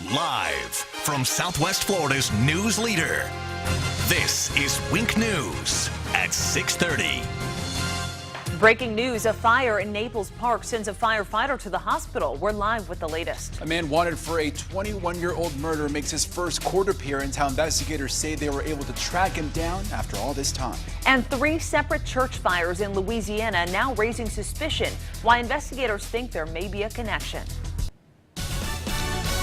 Live from Southwest Florida's news leader, this is Wink News at 6:30. Breaking news, a fire in Naples Park sends a firefighter to the hospital. We're live with the latest. A man wanted for a 21-year-old murder makes his first court appearance. How investigators say they were able to track him down after all this time. And 3 separate church fires in Louisiana now raising suspicion. Why investigators think there may be a connection.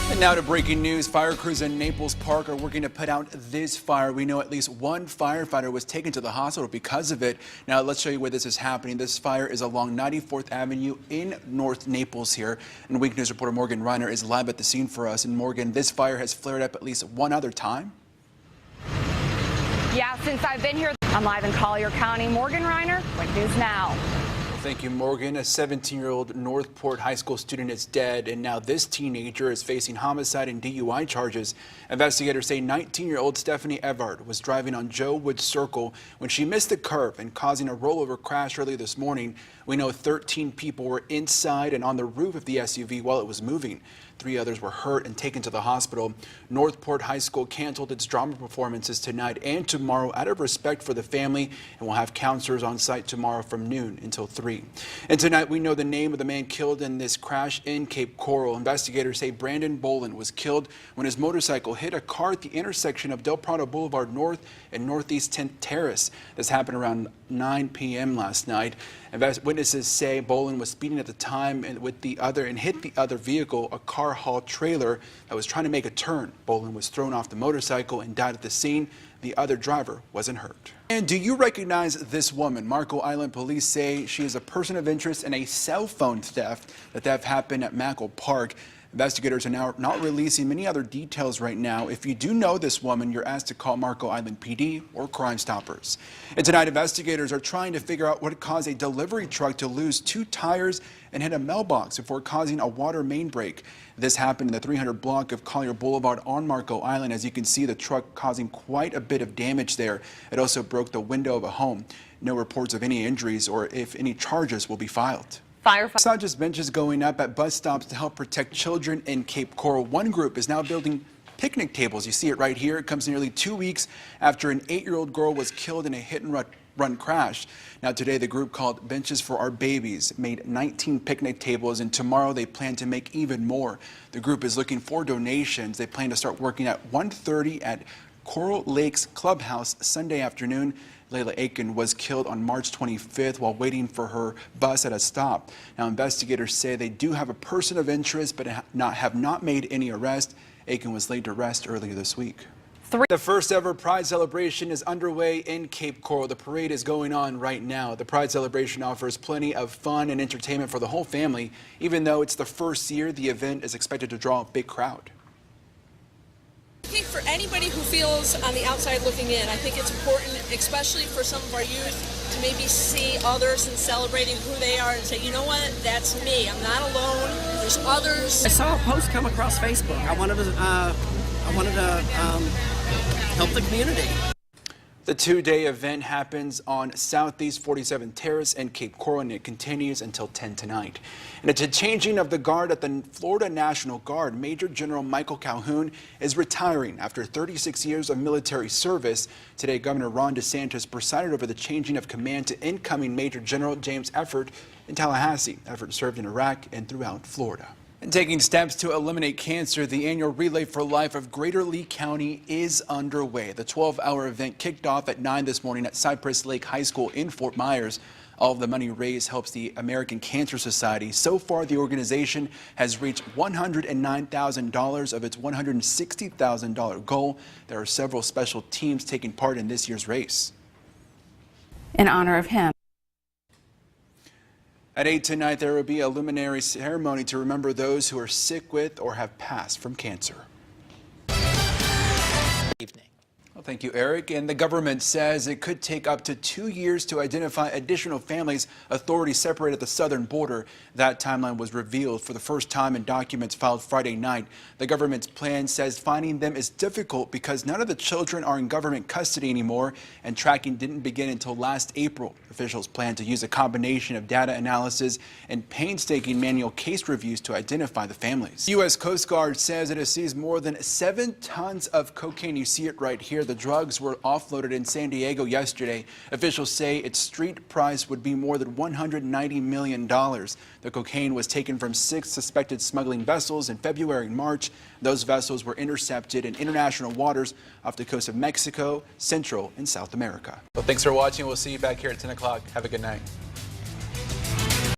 And now to breaking news. Fire crews in Naples Park are working to put out this fire. We know at least one firefighter was taken to the hospital because of it. Now let's show you where this is happening. This fire is along 94th Avenue in North Naples here. And Wink News reporter Morgan Reiner is live at the scene for us. And Morgan, this fire has flared up at least one other time. Yeah, since I've been here. I'm live in Collier County. Morgan Reiner, Wink News Now. Thank you, Morgan. A 17-year-old Northport High School student is dead, and now this teenager is facing homicide and DUI charges. Investigators say 19-year-old Stephanie Evard was driving on Joe Wood Circle when she missed the curve and causing a rollover crash early this morning. We know 13 people were inside and on the roof of the SUV while it was moving. 3 others were hurt and taken to the hospital. Northport High School canceled its drama performances tonight and tomorrow out of respect for the family, and will have counselors on site tomorrow from noon until 3. And tonight we know the name of the man killed in this crash in Cape Coral. Investigators say Brandon Boland was killed when his motorcycle hit a car at the intersection of Del Prado Boulevard North and Northeast 10th Terrace. This happened around 9 p.m. last night. Witnesses say Boland was speeding at the time and hit the other vehicle, a car haul trailer that was trying to make a turn. Boland was thrown off the motorcycle and died at the scene. The other driver wasn't hurt. And do you recognize this woman? Marco Island police say she is a person of interest in a cell phone theft. The theft happened at Mackle Park. Investigators are now not releasing many other details right now. If you do know this woman, you're asked to call Marco Island PD or Crime Stoppers. And tonight, investigators are trying to figure out what caused a delivery truck to lose 2 tires and hit a mailbox before causing a water main break. This happened in the 300 block of Collier Boulevard on Marco Island. As you can see, the truck causing quite a bit of damage there. It also broke the window of a home. No reports of any injuries or if any charges will be filed. It's not just benches going up at bus stops to help protect children in Cape Coral. One group is now building picnic tables. You see it right here. It comes nearly 2 weeks after an 8-year-old girl was killed in a hit-and-run crash. Now today, the group called Benches for Our Babies made 19 picnic tables, and tomorrow they plan to make even more. The group is looking for donations. They plan to start working at 1:30 at Coral Lakes Clubhouse Sunday afternoon. Layla Aiken was killed on March 25th while waiting for her bus at a stop. Now, investigators say they do have a person of interest, but have not made any arrest. Aiken was laid to rest earlier this week. The first ever Pride celebration is underway in Cape Coral. The parade is going on right now. The Pride celebration offers plenty of fun and entertainment for the whole family. Even though it's the first year, the event is expected to draw a big crowd. I think for anybody who feels on the outside looking in, I think it's important, especially for some of our youth, to maybe see others and celebrating who they are and say, you know what, that's me. I'm not alone. There's others. I saw a post come across Facebook. I wanted to help the community. The 2-day event happens on Southeast 47th Terrace in Cape Coral, and it continues until 10 tonight. And it's a changing of the guard at the Florida National Guard. Major General Michael Calhoun is retiring after 36 years of military service. Today, Governor Ron DeSantis presided over the changing of command to incoming Major General James Effort in Tallahassee. Effort served in Iraq and throughout Florida. And taking steps to eliminate cancer, the annual Relay for Life of Greater Lee County is underway. The 12-hour event kicked off at 9 this morning at Cypress Lake High School in Fort Myers. All of the money raised helps the American Cancer Society. So far, the organization has reached $109,000 of its $160,000 goal. There are several special teams taking part in this year's race. In honor of him. At 8 tonight, there will be a luminary ceremony to remember those who are sick with or have passed from cancer. Evening. Well, thank you, Eric. And the government says it could take up to 2 years to identify additional families authorities separate at the southern border. That timeline was revealed for the first time in documents filed Friday night. The government's plan says finding them is difficult because none of the children are in government custody anymore, and tracking didn't begin until last April. Officials plan to use a combination of data analysis and painstaking manual case reviews to identify the families. The U.S. Coast Guard says it has seized more than 7 tons of cocaine. You see it right here. The drugs were offloaded in San Diego yesterday. Officials say its street price would be more than $190 million. The cocaine was taken from 6 suspected smuggling vessels in February and March. Those vessels were intercepted in international waters off the coast of Mexico, Central and South America. Well, thanks for watching. We'll see you back here at 10 o'clock. Have a good night.